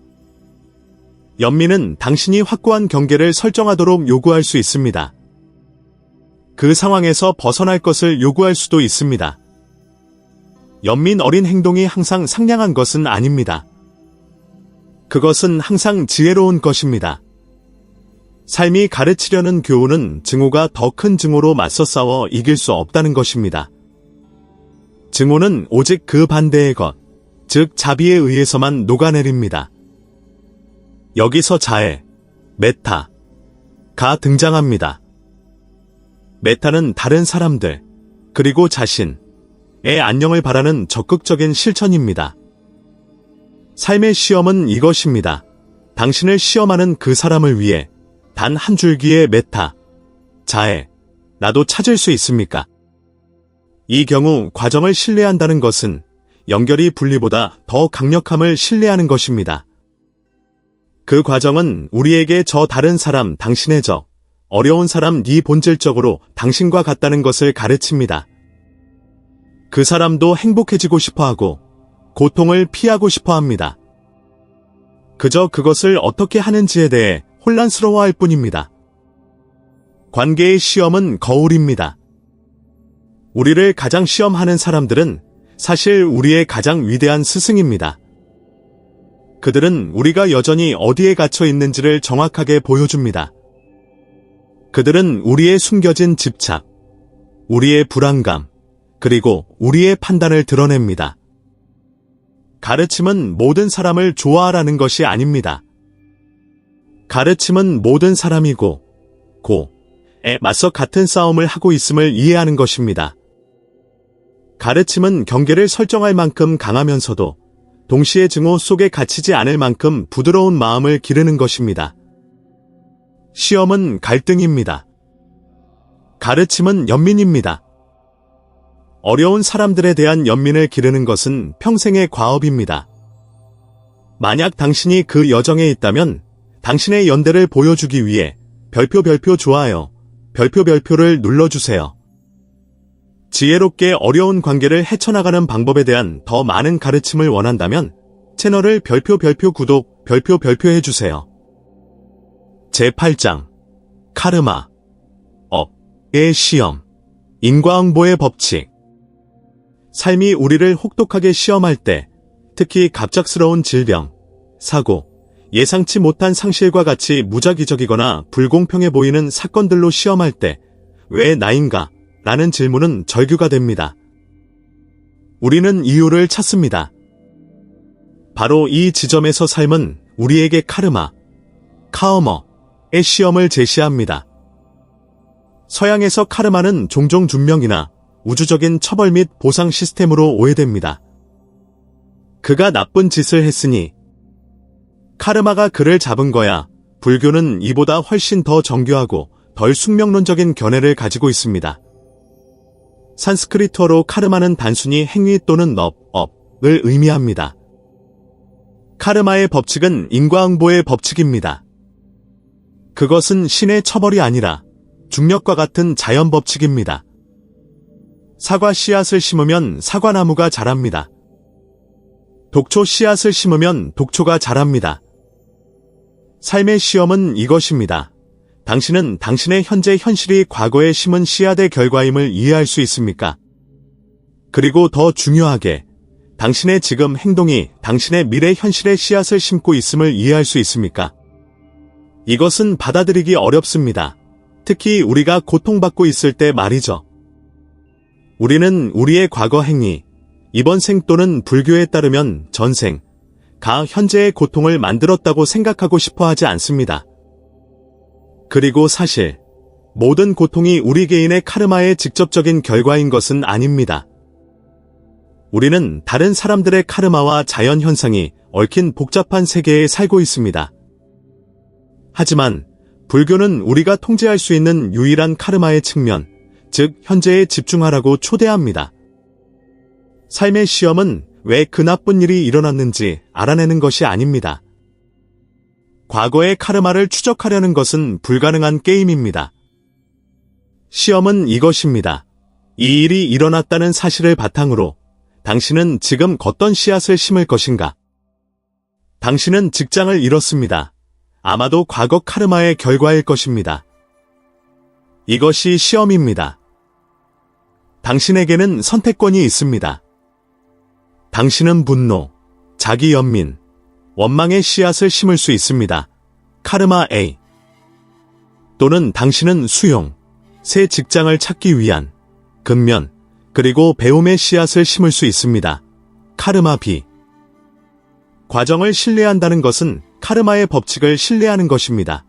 [SPEAKER 1] 연민은 당신이 확고한 경계를 설정하도록 요구할 수 있습니다. 그 상황에서 벗어날 것을 요구할 수도 있습니다. 연민 어린 행동이 항상 상냥한 것은 아닙니다. 그것은 항상 지혜로운 것입니다. 삶이 가르치려는 교훈은 증오가 더 큰 증오로 맞서 싸워 이길 수 없다는 것입니다. 증오는 오직 그 반대의 것, 즉 자비에 의해서만 녹아내립니다. 여기서 자애, 메타가 등장합니다. 메타는 다른 사람들, 그리고 자신의 안녕을 바라는 적극적인 실천입니다. 삶의 시험은 이것입니다. 당신을 시험하는 그 사람을 위해 단 한 줄기의 메타, 자애, 나도 찾을 수 있습니까? 이 경우 과정을 신뢰한다는 것은 연결이 분리보다 더 강력함을 신뢰하는 것입니다. 그 과정은 우리에게 저 다른 사람, 당신의 적, 어려운 사람 네 본질적으로 당신과 같다는 것을 가르칩니다. 그 사람도 행복해지고 싶어하고 고통을 피하고 싶어합니다. 그저 그것을 어떻게 하는지에 대해 혼란스러워할 뿐입니다. 관계의 시험은 거울입니다. 우리를 가장 시험하는 사람들은 사실 우리의 가장 위대한 스승입니다. 그들은 우리가 여전히 어디에 갇혀 있는지를 정확하게 보여줍니다. 그들은 우리의 숨겨진 집착, 우리의 불안감, 그리고 우리의 판단을 드러냅니다. 가르침은 모든 사람을 좋아하라는 것이 아닙니다. 가르침은 모든 사람이고 고에 맞서 같은 싸움을 하고 있음을 이해하는 것입니다. 가르침은 경계를 설정할 만큼 강하면서도 동시에 증오 속에 갇히지 않을 만큼 부드러운 마음을 기르는 것입니다. 시험은 갈등입니다. 가르침은 연민입니다. 어려운 사람들에 대한 연민을 기르는 것은 평생의 과업입니다. 만약 당신이 그 여정에 있다면 당신의 연대를 보여주기 위해 별표 좋아요, 별표를 눌러주세요. 지혜롭게 어려운 관계를 헤쳐나가는 방법에 대한 더 많은 가르침을 원한다면 채널을 별표 구독, 별표 해주세요. 제8장 카르마 업의 시험 인과응보의 법칙 삶이 우리를 혹독하게 시험할 때 특히 갑작스러운 질병, 사고, 예상치 못한 상실과 같이 무작위적이거나 불공평해 보이는 사건들로 시험할 때 왜 나인가? 라는 질문은 절규가 됩니다. 우리는 이유를 찾습니다. 바로 이 지점에서 삶은 우리에게 카르마의 시험을 제시합니다. 서양에서 카르마는 종종 준명이나 우주적인 처벌 및 보상 시스템으로 오해됩니다. 그가 나쁜 짓을 했으니 카르마가 그를 잡은 거야. 불교는 이보다 훨씬 더 정교하고 덜 숙명론적인 견해를 가지고 있습니다. 산스크리트어로 카르마는 단순히 행위 또는 업을 의미합니다. 카르마의 법칙은 인과응보의 법칙입니다. 그것은 신의 처벌이 아니라 중력과 같은 자연 법칙입니다. 사과 씨앗을 심으면 사과나무가 자랍니다. 독초 씨앗을 심으면 독초가 자랍니다. 삶의 시험은 이것입니다. 당신은 당신의 현재 현실이 과거에 심은 씨앗의 결과임을 이해할 수 있습니까? 그리고 더 중요하게 당신의 지금 행동이 당신의 미래 현실의 씨앗을 심고 있음을 이해할 수 있습니까? 이것은 받아들이기 어렵습니다. 특히 우리가 고통받고 있을 때 말이죠. 우리는 우리의 과거 행위, 이번 생 또는 불교에 따르면 전생, 현재의 고통을 만들었다고 생각하고 싶어 하지 않습니다. 그리고 사실 모든 고통이 우리 개인의 카르마의 직접적인 결과인 것은 아닙니다. 우리는 다른 사람들의 카르마와 자연 현상이 얽힌 복잡한 세계에 살고 있습니다. 하지만 불교는 우리가 통제할 수 있는 유일한 카르마의 측면, 즉 현재에 집중하라고 초대합니다. 삶의 시험은 왜 그 나쁜 일이 일어났는지 알아내는 것이 아닙니다. 과거의 카르마를 추적하려는 것은 불가능한 게임입니다. 시험은 이것입니다. 이 일이 일어났다는 사실을 바탕으로 당신은 지금 어떤 씨앗을 심을 것인가? 당신은 직장을 잃었습니다. 아마도 과거 카르마의 결과일 것입니다. 이것이 시험입니다. 당신에게는 선택권이 있습니다. 당신은 분노, 자기 연민, 원망의 씨앗을 심을 수 있습니다. 카르마 A. 또는 당신은 수용, 새 직장을 찾기 위한 근면, 그리고 배움의 씨앗을 심을 수 있습니다. 카르마 B. 과정을 신뢰한다는 것은 카르마의 법칙을 신뢰하는 것입니다.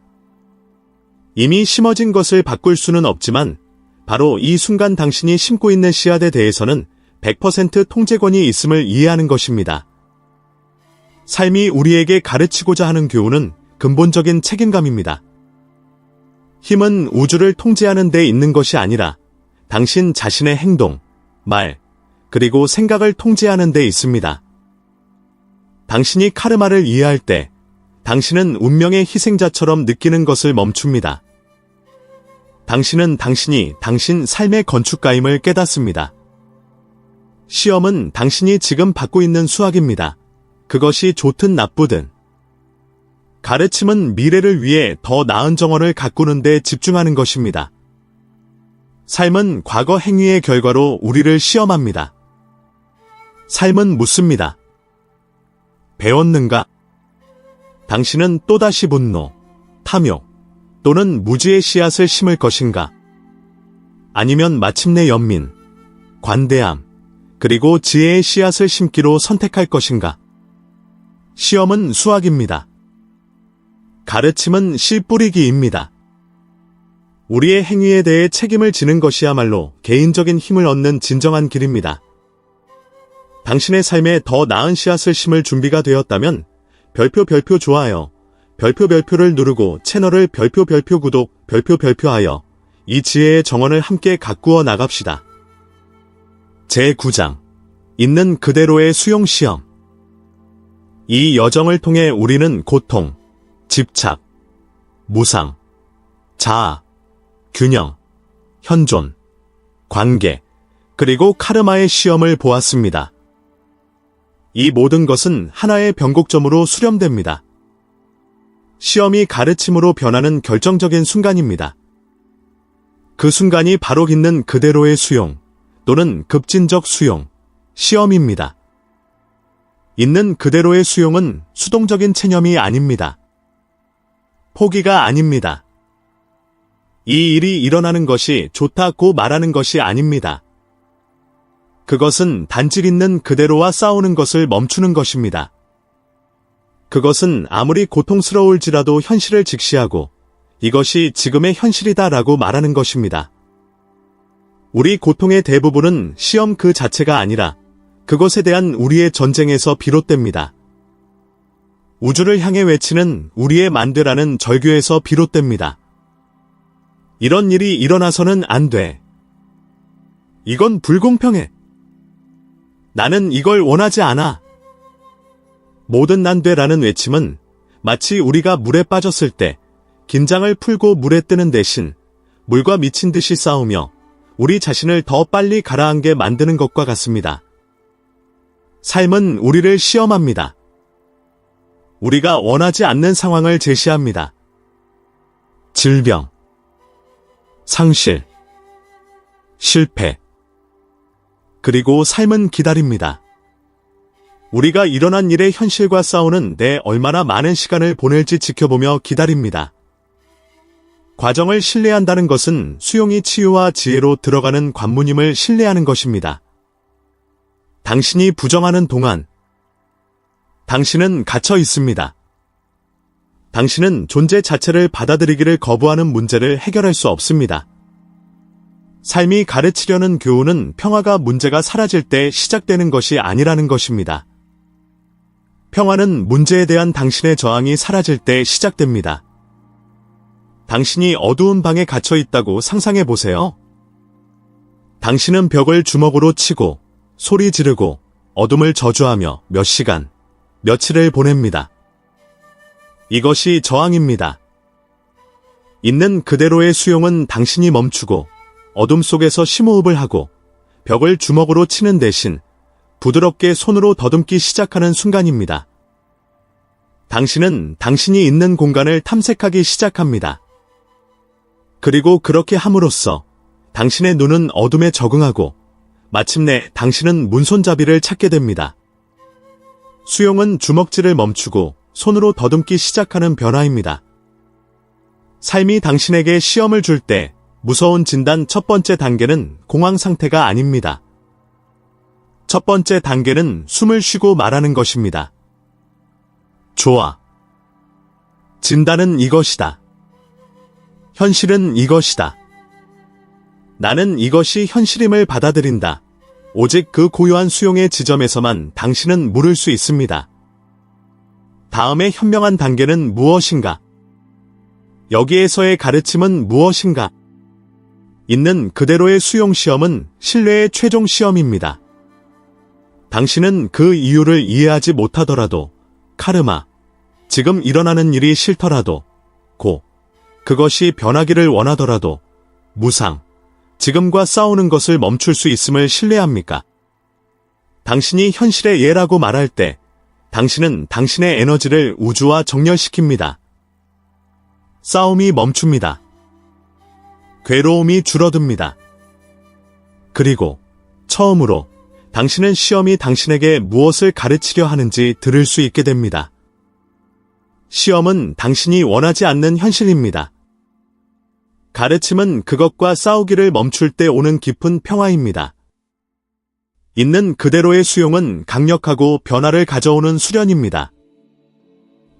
[SPEAKER 1] 이미 심어진 것을 바꿀 수는 없지만 바로 이 순간 당신이 심고 있는 씨앗에 대해서는 100% 통제권이 있음을 이해하는 것입니다. 삶이 우리에게 가르치고자 하는 교훈은 근본적인 책임감입니다. 힘은 우주를 통제하는 데 있는 것이 아니라 당신 자신의 행동, 말, 그리고 생각을 통제하는 데 있습니다. 당신이 카르마를 이해할 때 당신은 운명의 희생자처럼 느끼는 것을 멈춥니다. 당신은 당신이 당신 삶의 건축가임을 깨닫습니다. 시험은 당신이 지금 받고 있는 수학입니다. 그것이 좋든 나쁘든. 가르침은 미래를 위해 더 나은 정원을 가꾸는 데 집중하는 것입니다. 삶은 과거 행위의 결과로 우리를 시험합니다. 삶은 묻습니다. 배웠는가? 당신은 또다시 분노, 탐욕, 또는 무지의 씨앗을 심을 것인가? 아니면 마침내 연민, 관대함, 그리고 지혜의 씨앗을 심기로 선택할 것인가? 시험은 수학입니다. 가르침은 씨 뿌리기입니다. 우리의 행위에 대해 책임을 지는 것이야말로 개인적인 힘을 얻는 진정한 길입니다. 당신의 삶에 더 나은 씨앗을 심을 준비가 되었다면 별표 좋아요, 별표를 누르고 채널을 별표 구독, 별표하여 이 지혜의 정원을 함께 가꾸어 나갑시다. 제9장 있는 그대로의 수용시험. 이 여정을 통해 우리는 고통, 집착, 무상, 자아, 균형, 현존, 관계, 그리고 카르마의 시험을 보았습니다. 이 모든 것은 하나의 변곡점으로 수렴됩니다. 시험이 가르침으로 변하는 결정적인 순간입니다. 그 순간이 바로 있는 그대로의 수용, 또는 급진적 수용, 시험입니다. 있는 그대로의 수용은 수동적인 체념이 아닙니다. 포기가 아닙니다. 이 일이 일어나는 것이 좋다고 말하는 것이 아닙니다. 그것은 단지 있는 그대로와 싸우는 것을 멈추는 것입니다. 그것은 아무리 고통스러울지라도 현실을 직시하고 이것이 지금의 현실이다라고 말하는 것입니다. 우리 고통의 대부분은 시험 그 자체가 아니라 그것에 대한 우리의 전쟁에서 비롯됩니다. 우주를 향해 외치는 우리의 만되라는 절규에서 비롯됩니다. 이런 일이 일어나서는 안 돼. 이건 불공평해. 나는 이걸 원하지 않아. 모든 난 돼라는 외침은 마치 우리가 물에 빠졌을 때 긴장을 풀고 물에 뜨는 대신 물과 미친 듯이 싸우며 우리 자신을 더 빨리 가라앉게 만드는 것과 같습니다. 삶은 우리를 시험합니다. 우리가 원하지 않는 상황을 제시합니다. 질병, 상실, 실패, 그리고 삶은 기다립니다. 우리가 일어난 일의 현실과 싸우는 데 얼마나 많은 시간을 보낼지 지켜보며 기다립니다. 과정을 신뢰한다는 것은 수용이 치유와 지혜로 들어가는 관문임을 신뢰하는 것입니다. 당신이 부정하는 동안 당신은 갇혀 있습니다. 당신은 존재 자체를 받아들이기를 거부하는 문제를 해결할 수 없습니다. 삶이 가르치려는 교훈은 평화가 문제가 사라질 때 시작되는 것이 아니라는 것입니다. 평화는 문제에 대한 당신의 저항이 사라질 때 시작됩니다. 당신이 어두운 방에 갇혀 있다고 상상해 보세요. 당신은 벽을 주먹으로 치고 소리 지르고 어둠을 저주하며 몇 시간, 며칠을 보냅니다. 이것이 저항입니다. 있는 그대로의 수용은 당신이 멈추고 어둠 속에서 심호흡을 하고 벽을 주먹으로 치는 대신 부드럽게 손으로 더듬기 시작하는 순간입니다. 당신은 당신이 있는 공간을 탐색하기 시작합니다. 그리고 그렇게 함으로써 당신의 눈은 어둠에 적응하고 마침내 당신은 문손잡이를 찾게 됩니다. 수용은 주먹질을 멈추고 손으로 더듬기 시작하는 변화입니다. 삶이 당신에게 시험을 줄 때 무서운 진단 첫 번째 단계는 공황 상태가 아닙니다. 첫 번째 단계는 숨을 쉬고 말하는 것입니다. 좋아. 진단은 이것이다. 현실은 이것이다. 나는 이것이 현실임을 받아들인다. 오직 그 고요한 수용의 지점에서만 당신은 물을 수 있습니다. 다음의 현명한 단계는 무엇인가? 여기에서의 가르침은 무엇인가? 있는 그대로의 수용 시험은 신뢰의 최종 시험입니다. 당신은 그 이유를 이해하지 못하더라도 카르마, 지금 일어나는 일이 싫더라도 그것이 변하기를 원하더라도 무상, 지금과 싸우는 것을 멈출 수 있음을 신뢰합니까? 당신이 현실의 예라고 말할 때 당신은 당신의 에너지를 우주와 정렬시킵니다. 싸움이 멈춥니다. 괴로움이 줄어듭니다. 그리고 처음으로 당신은 시험이 당신에게 무엇을 가르치려 하는지 들을 수 있게 됩니다. 시험은 당신이 원하지 않는 현실입니다. 가르침은 그것과 싸우기를 멈출 때 오는 깊은 평화입니다. 있는 그대로의 수용은 강력하고 변화를 가져오는 수련입니다.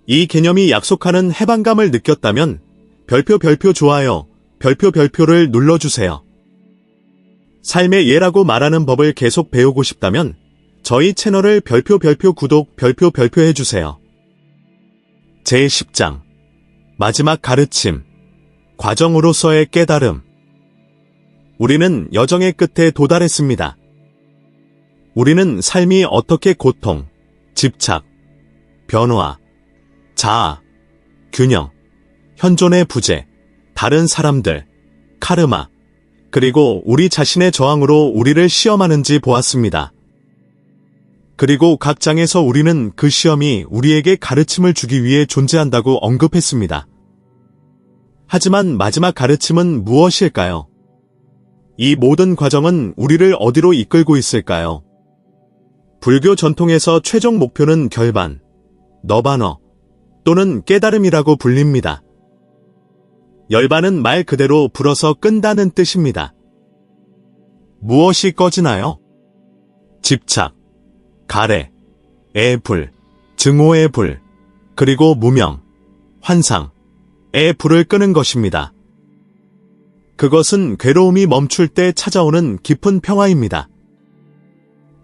[SPEAKER 1] 이 개념이 약속하는 해방감을 느꼈다면 별표 좋아요, 별표를 눌러주세요. 삶의 예라고 말하는 법을 계속 배우고 싶다면 저희 채널을 별표 구독, 별표 해주세요. 제10장 마지막 가르침 과정으로서의 깨달음. 우리는 여정의 끝에 도달했습니다. 우리는 삶이 어떻게 고통, 집착, 변화, 자아, 균형, 현존의 부재, 다른 사람들, 카르마, 그리고 우리 자신의 저항으로 우리를 시험하는지 보았습니다. 그리고 각 장에서 우리는 그 시험이 우리에게 가르침을 주기 위해 존재한다고 언급했습니다. 하지만 마지막 가르침은 무엇일까요? 이 모든 과정은 우리를 어디로 이끌고 있을까요? 불교 전통에서 최종 목표는 결반, 너바너 또는 깨달음이라고 불립니다. 열반은 말 그대로 불어서 끈다는 뜻입니다. 무엇이 꺼지나요? 집착, 가래, 애불, 증오의 불, 그리고 무명, 환상의 불을 끄는 것입니다. 그것은 괴로움이 멈출 때 찾아오는 깊은 평화입니다.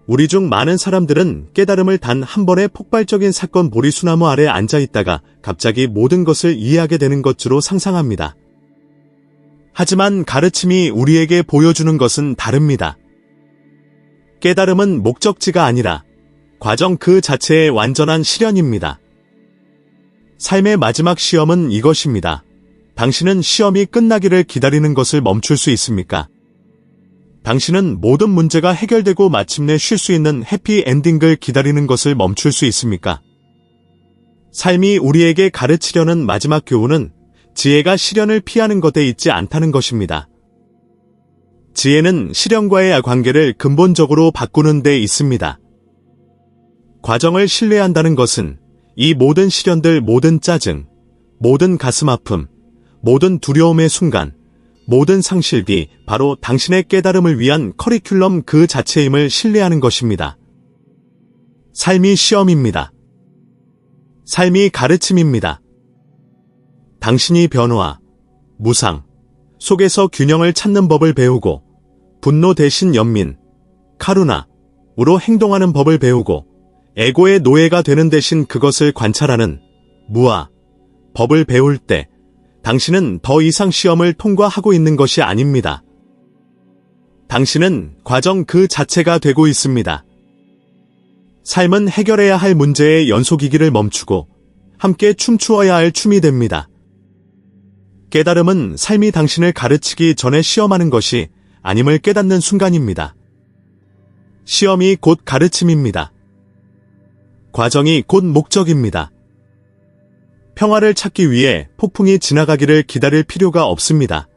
[SPEAKER 1] 우리 중 많은 사람들은 깨달음을 단 한 번의 폭발적인 사건 보리수나무 아래 앉아있다가 갑자기 모든 것을 이해하게 되는 것으로 상상합니다. 하지만 가르침이 우리에게 보여주는 것은 다릅니다. 깨달음은 목적지가 아니라 과정 그 자체의 완전한 실현입니다. 삶의 마지막 시험은 이것입니다. 당신은 시험이 끝나기를 기다리는 것을 멈출 수 있습니까? 당신은 모든 문제가 해결되고 마침내 쉴 수 있는 해피엔딩을 기다리는 것을 멈출 수 있습니까? 삶이 우리에게 가르치려는 마지막 교훈은 지혜가 시련을 피하는 것에 있지 않다는 것입니다. 지혜는 시련과의 관계를 근본적으로 바꾸는 데 있습니다. 과정을 신뢰한다는 것은 이 모든 시련들, 모든 짜증, 모든 가슴 아픔, 모든 두려움의 순간, 모든 상실비, 바로 당신의 깨달음을 위한 커리큘럼 그 자체임을 신뢰하는 것입니다. 삶이 시험입니다. 삶이 가르침입니다. 당신이 변화, 무상, 속에서 균형을 찾는 법을 배우고 분노 대신 연민, 카루나으로 행동하는 법을 배우고 에고의 노예가 되는 대신 그것을 관찰하는 무아, 법을 배울 때 당신은 더 이상 시험을 통과하고 있는 것이 아닙니다. 당신은 과정 그 자체가 되고 있습니다. 삶은 해결해야 할 문제의 연속이기를 멈추고 함께 춤추어야 할 춤이 됩니다. 깨달음은 삶이 당신을 가르치기 전에 시험하는 것이 아님을 깨닫는 순간입니다. 시험이 곧 가르침입니다. 과정이 곧 목적입니다. 평화를 찾기 위해 폭풍이 지나가기를 기다릴 필요가 없습니다.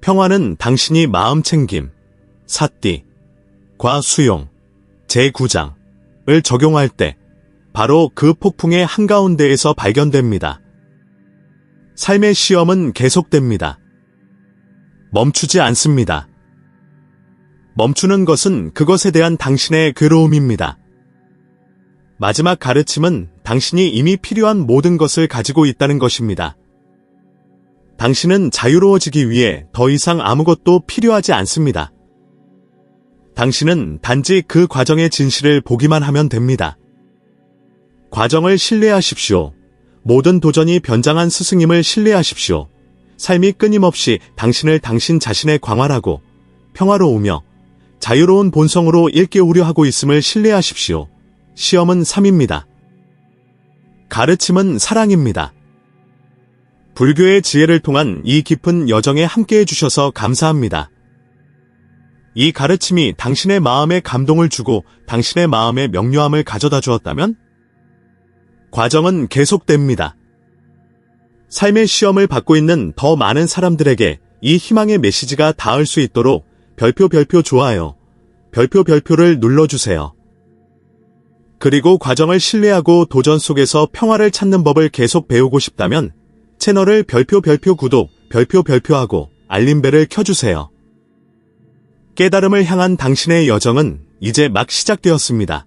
[SPEAKER 1] 평화는 당신이 마음 챙김, 사띠, 과수용, 제9장을 적용할 때 바로 그 폭풍의 한가운데에서 발견됩니다. 삶의 시험은 계속됩니다. 멈추지 않습니다. 멈추는 것은 그것에 대한 당신의 괴로움입니다. 마지막 가르침은 당신이 이미 필요한 모든 것을 가지고 있다는 것입니다. 당신은 자유로워지기 위해 더 이상 아무것도 필요하지 않습니다. 당신은 단지 그 과정의 진실을 보기만 하면 됩니다. 과정을 신뢰하십시오. 모든 도전이 변장한 스승님을 신뢰하십시오. 삶이 끊임없이 당신을 당신 자신의 광활하고 평화로우며 자유로운 본성으로 일깨우려 하고 있음을 신뢰하십시오. 시험은 삶입니다. 가르침은 사랑입니다. 불교의 지혜를 통한 이 깊은 여정에 함께해 주셔서 감사합니다. 이 가르침이 당신의 마음에 감동을 주고 당신의 마음에 명료함을 가져다 주었다면? 과정은 계속됩니다. 삶의 시험을 받고 있는 더 많은 사람들에게 이 희망의 메시지가 닿을 수 있도록 별표 좋아요, 별표를 눌러주세요. 그리고 과정을 신뢰하고 도전 속에서 평화를 찾는 법을 계속 배우고 싶다면 채널을 별표 구독, 별표하고 알림벨을 켜주세요. 깨달음을 향한 당신의 여정은 이제 막 시작되었습니다.